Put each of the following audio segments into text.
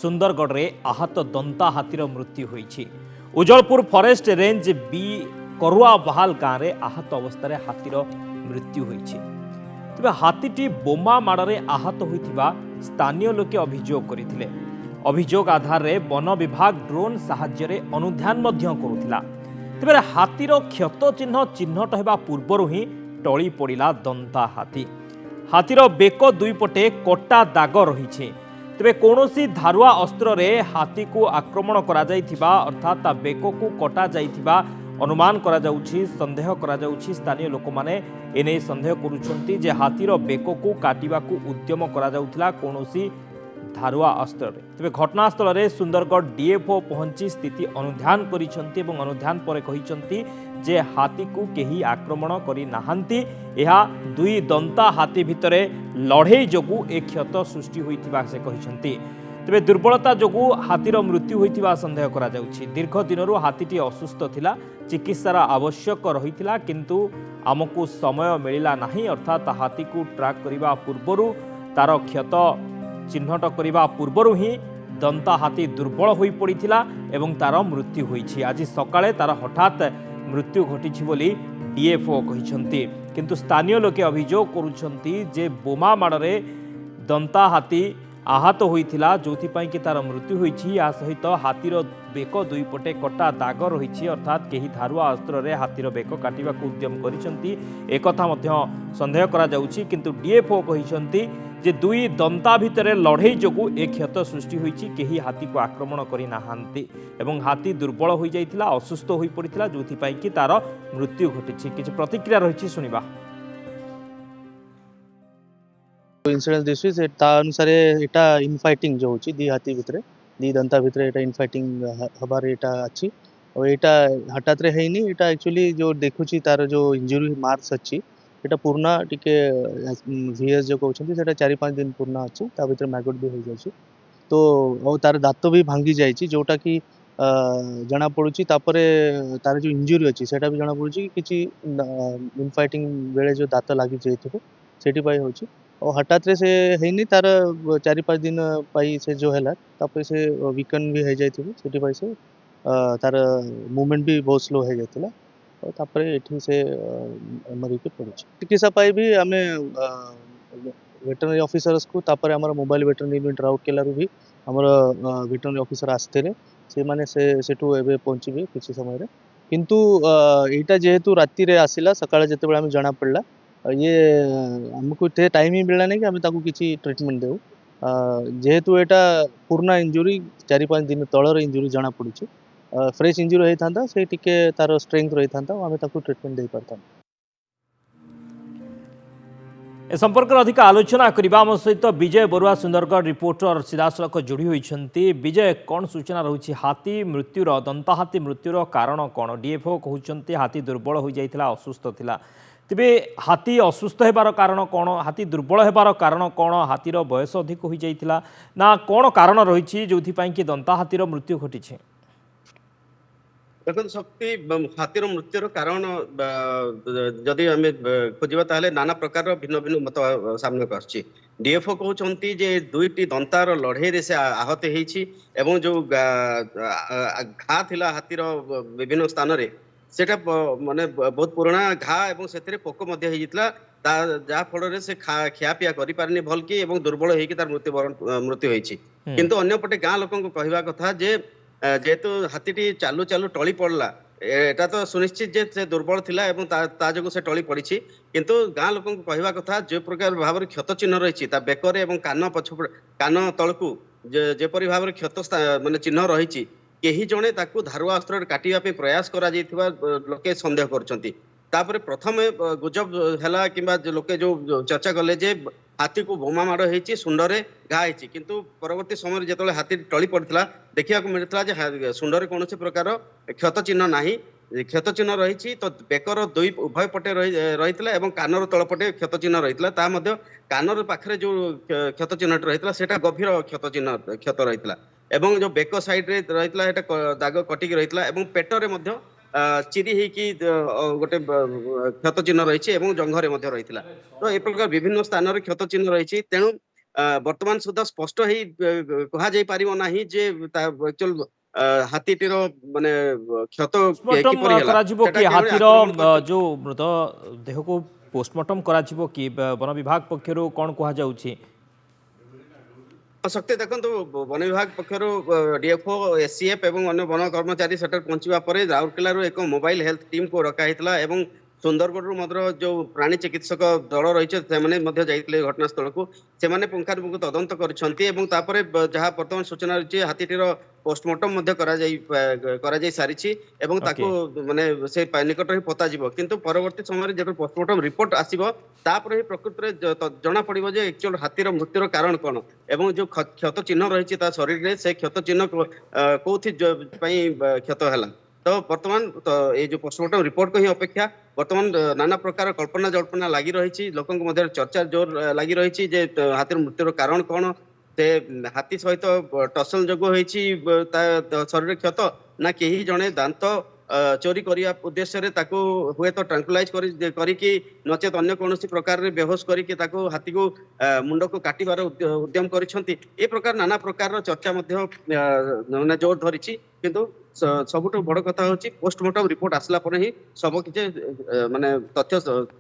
ସୁନ୍ଦରଗଡ଼ରେ ଆହତ ଦନ୍ତା ହାତୀର ମୃତ୍ୟୁ ହୋଇଛି। ଉଜଳପୁର ଫରେଷ୍ଟ ରେଞ୍ଜ ବି କରୁଆବାହାଲ ଗାଁରେ ଆହତ ଅବସ୍ଥାରେ ହାତୀର ମୃତ୍ୟୁ ହୋଇଛି। ତେବେ ହାତୀଟି ବୋମା ମାଡ଼ରେ ଆହତ ହୋଇଥିବା ସ୍ଥାନୀୟ ଲୋକେ ଅଭିଯୋଗ କରିଥିଲେ। ଅଭିଯୋଗ ଆଧାରରେ ବନ ବିଭାଗ ଡ୍ରୋନ୍ ସାହାଯ୍ୟରେ ଅନୁଧ୍ୟାନ ମଧ୍ୟ କରୁଥିଲା। ତେବେ ହାତୀର କ୍ଷତ ଚିହ୍ନ ଚିହ୍ନଟ ହେବା ପୂର୍ବରୁ ହିଁ ଟଳି ପଡ଼ିଲା ଦନ୍ତା ହାତୀ। ହାତୀର ବେକ ଦୁଇପଟେ କଟା ଦାଗ ରହିଛି। ତେବେ କୌଣସି ଧାରୁଆ ଅସ୍ତ୍ରରେ ହାତୀକୁ ଆକ୍ରମଣ କରାଯାଇଥିବା ଅର୍ଥାତ୍ ତା ବେକକୁ କଟା ଯାଇଥିବା ଅନୁମାନ କରାଯାଉଛି, ସନ୍ଦେହ କରାଯାଉଛି। ସ୍ଥାନୀୟ ଲୋକମାନେ ଏନେଇ ସନ୍ଦେହ କରୁଛନ୍ତି ଯେ ହାତୀର ବେକକୁ କାଟିବାକୁ ଉଦ୍ୟମ କରାଯାଉଥିଲା କୌଣସି ଧାରୁଆ ଅସ୍ତ୍ରରେ। ତେବେ ଘଟଣାସ୍ଥଳରେ ସୁନ୍ଦରଗଡ଼ ଡିଏଫ୍ଓ ପହଞ୍ଚି ସ୍ଥିତି ଅନୁଧ୍ୟାନ କରିଛନ୍ତି ଏବଂ ଅନୁଧ୍ୟାନ ପରେ କହିଛନ୍ତି ଯେ ହାତୀକୁ କେହି ଆକ୍ରମଣ କରିନାହାନ୍ତି। ଏହା ଦୁଇ ଦନ୍ତା ହାତୀ ଭିତରେ ଲଢ଼େଇ ଯୋଗୁଁ ଏ କ୍ଷତ ସୃଷ୍ଟି ହୋଇଥିବା ସେ କହିଛନ୍ତି। ତେବେ ଦୁର୍ବଳତା ଯୋଗୁଁ ହାତୀର ମୃତ୍ୟୁ ହୋଇଥିବା ସନ୍ଦେହ କରାଯାଉଛି। ଦୀର୍ଘ ଦିନରୁ ହାତୀଟି ଅସୁସ୍ଥ ଥିଲା, ଚିକିତ୍ସାର ଆବଶ୍ୟକ ରହିଥିଲା, କିନ୍ତୁ ଆମକୁ ସମୟ ମିଳିଲା ନାହିଁ। ଅର୍ଥାତ୍ ହାତୀକୁ ଟ୍ରାକ୍ କରିବା ପୂର୍ବରୁ ତାର କ୍ଷତ ଚିହ୍ନଟ କରିବା ପୂର୍ବରୁ ହିଁ ଦନ୍ତା ହାତୀ ଦୁର୍ବଳ ହୋଇପଡ଼ିଥିଲା ଏବଂ ତାର ମୃତ୍ୟୁ ହୋଇଛି। ଆଜି ସକାଳେ ତାର ହଠାତ୍ ମୃତ୍ୟୁ ଘଟିଛି ବୋଲି ଡିଏଫ୍ଓ କହିଛନ୍ତି। କିନ୍ତୁ ସ୍ଥାନୀୟ ଲୋକେ ଅଭିଯୋଗ କରୁଛନ୍ତି ଯେ ବୋମା ମାଡ଼ରେ ଦନ୍ତା ହାତୀ ଆହତ ହୋଇଥିଲା, ଯେଉଁଥିପାଇଁ କି ତାର ମୃତ୍ୟୁ ହୋଇଛି। ଏହା ସହିତ ହାତୀର ବେକ ଦୁଇପଟେ କଟା ଦାଗ ରହିଛି, ଅର୍ଥାତ୍ କେହି ଧାରୁଆ ଅସ୍ତ୍ରରେ ହାତୀର ବେକ କାଟିବାକୁ ଉଦ୍ୟମ କରିଛନ୍ତି ଏକଥା ମଧ୍ୟ ସନ୍ଦେହ କରାଯାଉଛି। କିନ୍ତୁ ଡିଏଫ୍ଓ କହିଛନ୍ତି ଯେ ଦୁଇ ଦନ୍ତା ଭିତରେ ଲଢ଼େଇ ଯୋଗୁଁ ଏ କ୍ଷତ ସୃଷ୍ଟି ହୋଇଛି, କେହି ହାତୀକୁ ଆକ୍ରମଣ କରିନାହାନ୍ତି ଏବଂ ହାତୀ ଦୁର୍ବଳ ହୋଇଯାଇଥିଲା, ଅସୁସ୍ଥ ହୋଇପଡ଼ିଥିଲା, ଯେଉଁଥିପାଇଁ କି ତାର ମୃତ୍ୟୁ ଘଟିଛି। କିଛି ପ୍ରତିକ୍ରିୟା ରହିଛି, ଶୁଣିବା। इन्सिडेंस दिसुई से ता अनुसार एटा इनफाइटिंग जो होची दी हाथी भितरे दी दंता भितरे एटा इनफाइटिंग हबार एटा अछि और एटा हठात रे हेनी। एटा एक्चुअली जो देखुची तार जो इंजुरी मार्क्स अछि एटा पूर्णा टिके वीएस जो कहउछंती सेटा 4-5 दिन पूर्णा अछि। ता भितरे मैगट भी हो जाछि, तो और तार दांत भी भांगी जाइछि, जोटा कि जना पड़ुची। तापरे तार जो इंजुरी अछि सेटा भी जना पड़ुची किछि इनफाइटिंग बेले जो दांत लागि जाइथिबो सेठी पाई होछि। और हठात से हेनी तार 4-5 दिन पाई से जो है तापर से वीकन भी हो जाइथिबो सेठी पाई से तार मूवमेंट भी बहुत स्लो हो जाइथिला और तापर एठी से मरी के पड़ुछि। चिकित्सा पाई भी आमे वेटरनरी ऑफिसर्स को तापर हमर मोबाइल वेटरनरी यूनिट राउरकेला रू भी हमर वेटरनरी ऑफिसर आस्तेले से माने से सेठू एबे पहुंचीबे किछि समय रे। किंतु एटा जेहेतु राति रे आसिला सकाळे जते बेला हम जाना पड़ला ये हमको टाइम ही मिलला नहीं कि आम ताकू किसी ट्रीटमेंट देऊ। जेहेतु एटा पूर्णा इंजुरी 4-5 दिन तलर इंजुरी जना पड़ुछि, फ्रेश इंजुरी होता से टिके तार स्ट्रेंथ रही था आम ताकू ट्रीटमेंट दे पारता। ए संपर्क में अधिक आलोचना करबा आम सहित विजय बरुआ सुंदरगढ़ रिपोर्टर सीधासलख जोड़ी होती। विजय, कौन सूचना रही हाथी मृत्युर दंता हाथी मृत्युर कारण कौन? डीएफओ कहते हाथी दुर्बल हो जाता, असुस्थ थिला। तेबे हाथी असुस्थ होबार कारण कौन? हाथी दुर्बल होबार कारण कौन? हाथीर बयस अधिक हो जाता ना कौन कारण रही जो कि दंता हाथीर मृत्यु घटी? देखो शक्ति हाथीर मृत्युर कारण जदि आम खोजा ताले नाना प्रकार भिन्न भिन्न मत सामने को आछि। डीएफओ कहते जे दुईटी दंतार लड़े से आहत होती एवं जो घा थिला हाथीर विभिन्न स्थान रे सेटा माने बहुत पुराना घा एवं से पोक जहाँ फल से खियापिया करें भल कि दुर्बल होकर तार मृत्यु होती। किंतु अन्यपटे गाँ लोक कहवा कथा जे जेहेतु हाथीटी चालू चालू टली पड़ला एटा तो सुनिश्चित जे से दुर्बल थिला एवं ता जो से टली पड़ी। किंतु गाँ लोक कहवा कथा जो प्रकार भाव क्षत चिन्ह रही बेकर एवं कान पछ कान तलकू जेपरी भाव क्षत माने चिन्ह रही केही जणे ताकू धारुआ अस्त्र काटिया पे प्रयास करा जायथिबा लोके संदेह करछंती। तापर प्रथम गुजब हैला किंबा लोके जो चर्चा कले जे हाथी को बोमा माड़ होती सुंडरे घा होती, किंतु परवर्ती समय जो हाथी टली पड़ता देखा मिलता जे सुंडरे कौन प्रकार क्षत चिन्ह ना, क्षत चिन्ह रही तो बेकर दुई उभय पटे रही कानर तलपटे क्षत चिन्ह रही कानर पाखे जो क्षत चिन्ह रही है गभीर क्षत चिन्ह क्षत रही एवं जो बेक साइड रे रही दाग कटिक रही पेटरे चिरी होगी गोटे क्षत चिन्ह रही जंघरे रही तो ए प्रकार विभिन्न स्थान क्षत चिन्ह रही। तेणु ବର୍ତ୍ତମାନ ସୁଦ୍ଧା ସ୍ପଷ୍ଟ ହେଇ କୁହାଯାଇ ପାରିବ ନାହିଁ ଯେ ଆକ୍ଚୁଆଲ ହାତୀଟିର ମାନେ କ୍ଷତ पोस्टमार्टम କିପରି ହେଲା କରାଯିବ ସେଟା କି କେଉଁଭଳି ହାତୀର ଆକ୍ରମଣ କରିଛି। ଯୋଉ ମୃତ ଦେହକୁ पोस्टमार्टम କରାଯିବ କି ବନ ବିଭାଗ ପକ୍ଷରୁ କ'ଣ କୁହାଯାଉଛି? ଶକ୍ତି ଦେଖନ୍ତୁ ବନ ବିଭାଗ ପକ୍ଷରୁ ଡିଏଫଓ ଏସସିଏଫ ଏବଂ ଅନ୍ୟ ବନ କର୍ମଚାରୀ ସେଠାରେ ପହଞ୍ଚିବା ପରେ ରାଉରକେଲାରୁ ଏକ ମୋବାଇଲ ହେଲ୍ଥ ଟିମ୍କୁ ଡକାହେଇଥିଲା ଏବଂ ସୁନ୍ଦରଗଡ଼ରୁ ମଧ୍ୟ ଯୋଉ ପ୍ରାଣୀ ଚିକିତ୍ସକ ଦଳ ରହିଛି ସେମାନେ ମଧ୍ୟ ଯାଇଥିଲେ ଘଟଣାସ୍ଥଳକୁ। ସେମାନେ ପୁଙ୍ଖାନୁପୁଙ୍ଖ ତଦନ୍ତ କରିଛନ୍ତି ଏବଂ ତାପରେ ଯାହା ବର୍ତ୍ତମାନ ସୂଚନା ରହିଛି ହାତୀଟିର ପୋଷ୍ଟମର୍ଟମ ମଧ୍ୟ କରାଯାଇ ସାରିଛି ଏବଂ ତାକୁ ଓକେ, ମାନେ ସେ ନିକଟରେ ପତାଯିବ। କିନ୍ତୁ ପରବର୍ତ୍ତୀ ସମୟରେ ଯେବେ ପୋଷ୍ଟମର୍ଟମ ରିପୋର୍ଟ ଆସିବ ତାପରେ ହିଁ ପ୍ରକୃତରେ ଜଣା ପଡିବ ଯେ ଆକ୍ଚୁଆଲ ହାତୀର ମୃତ୍ୟୁର କାରଣ କ'ଣ ଏବଂ ଯୋଉ କ୍ଷତ ଚିହ୍ନ ରହିଛି ତା ଶରୀରରେ ସେ କ୍ଷତ ଚିହ୍ନ କୋଉଥି ପାଇଁ କ୍ଷତ ହେଲା। ତ ବର୍ତ୍ତମାନ ଏଇ ଯୋଉ ପୋଷ୍ଟମର୍ଟମ ରିପୋର୍ଟକୁ ହିଁ ଅପେକ୍ଷା। ବର୍ତ୍ତମାନ ନାନା ପ୍ରକାର କଳ୍ପନା ଜଳ୍ପନା ଲାଗି ରହିଛି, ଲୋକଙ୍କ ମଧ୍ୟରେ ଚର୍ଚ୍ଚା ଜୋର ଲାଗି ରହିଛି ଯେ ହାତୀର ମୃତ୍ୟୁର କାରଣ କ'ଣ। ସେ ହାତୀ ସହିତ ଟସଲ ଯୋଗ ହେଇଛି ତା ଶରୀରରେ କ୍ଷତ ନା କେହି ଜଣେ ଦାନ୍ତ ଚୋରି କରିବା ଉଦ୍ଦେଶ୍ୟରେ ତାକୁ ହୁଏତ ଟ୍ରାଙ୍କୁଲାଇଜ କରିକି ନଚେତ ଅନ୍ୟ କୌଣସି ପ୍ରକାରରେ ବେହୋସ କରିକି ତାକୁ ହାତୀକୁ ମୁଣ୍ଡକୁ କାଟିବାର ଉଦ୍ୟମ କରିଛନ୍ତି। ଏ ପ୍ରକାର ନାନା ପ୍ରକାରର ଚର୍ଚ୍ଚା ମଧ୍ୟ ମାନେ ଜୋର ଧରିଛି। କିନ୍ତୁ ସବୁଠୁ ବଡ କଥା ହଉଛି ପୋଷ୍ଟମର୍ଟମ ରିପୋର୍ଟ ଆସିଲା ପରେ ହିଁ ସବୁ କିଛି ମାନେ ତଥ୍ୟ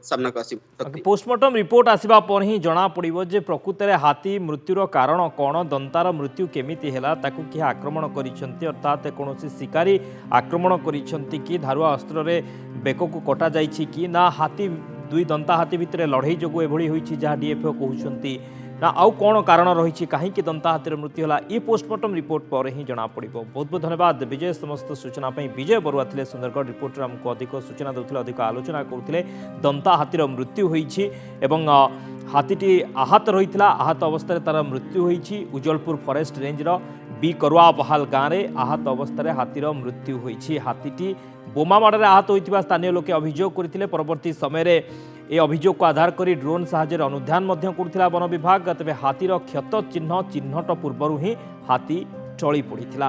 ସାମ୍ନାକୁ ଆସିବ। पोस्टमार्टम रिपोर्ट आसिबा पर ही जना पड़िबो जे प्रकृତରେ हाथी मृत्युर कारण कौन, दंतार मृत्यु केमिति हैला, ताकु कि आक्रमण करिसंती अर्थात कौनसी शिकारी आक्रमण करिसंती कि धारुआ अस्त्र रे बेकको कटा जाइछि कि ना हाथी दुई दंता हाथी भितरे लड़ाई जोगु एभली होइछि जहाँ डीएफओ कहउछंती ना आउ कौन कारण रही कहीं दंता हाथीर मृत्यु है ये पोस्टमार्टम रिपोर्ट पर ही जना पड़ो। बहुत बहुत धन्यवाद विजय समस्त सूचना विजय बरुआ थे सुंदरगढ़ रिपोर्टर आमको अधिक सूचना देते अधिक आलोचना करते दंता हाथीर मृत्यु होती हाथीटी आहत रही आहत अवस्था तार मृत्यु होती उज्जवलपुर फरेस्ट रेंजर बी करुआ बहाल गाँव में आहत अवस्था हाथीर मृत्यु होती। हाथीटी बोमा माड़े आहत होता स्थानीय लोके अभियोग करते परवर्ती समय ए अभियोग को आधार कर ड्रोन साहाय्य अनुध्यान करुथिला वन विभाग। तेज हाथीर क्षत चिन्ह चिन्हट पूर्वर ही हाथी टली पड़ा।